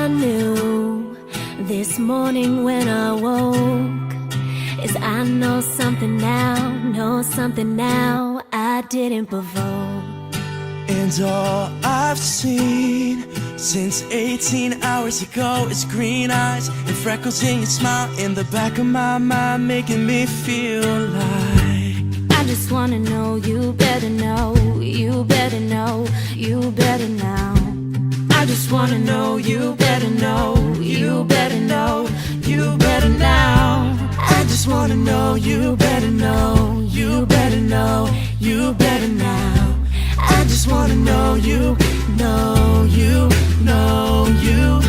I knew this morning when I woke is I know something now I didn't provoke. And all I've seen since 18 hours ago is green eyes and freckles in your smile in the back of my mind, making me feel like I just wanna know, you better know, you better know, you better now. I just wanna know, you better know, you better know, you better now. I just wanna know, you better know, you better know, you better now. I just wanna know, you know, you know, you